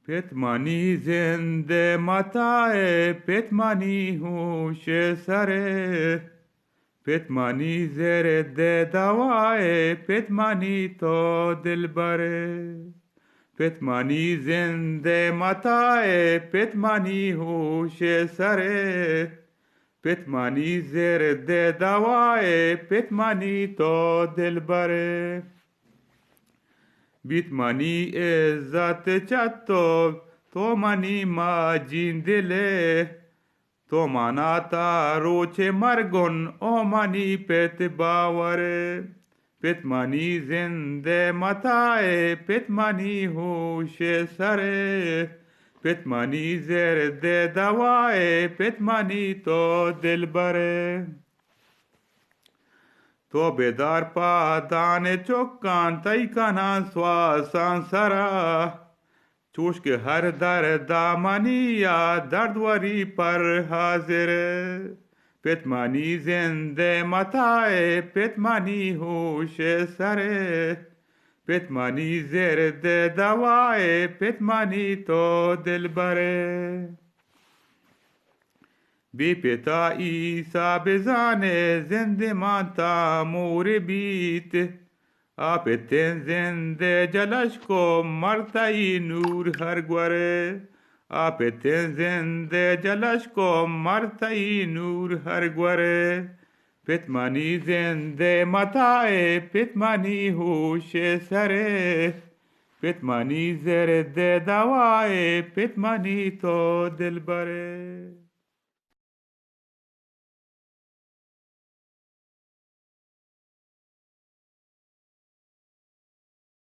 پتمانی زنده متاع پتمانی هوش سره پتمانی زرد دوای پتمانی تو دلبره پتمانی زنده متاع پتمانی هوش سره پتمانی زرد دوای پتمانی تو دلبره بیتمانی عزت چطور تو منی ماجین دله تو مناتا روچ مرگون او منی پت باوره پتمانی زنده متاع پتمانی هوش سره پتمانی زرد دوای پتمانی تو دلبره تو بدار پادان چوکان تای کنا سواسان سرا چوش که هر در دامانی یا دردوری پر حاضر پتمانی زنده متاع پتمانی هوش سره پتمانی زرد دوای پتمانی تو دلبره بی پتا ایسا بزانه زنده مانتا مور بیت آپتن زنده جلش کو مرتای نور هر گوره آپتن زنده جلش کو مرتای نور هر گوره پتمانی زنده متاع پتمانی هوش سره پتمانی زرد دوای پتمانی تو دلبره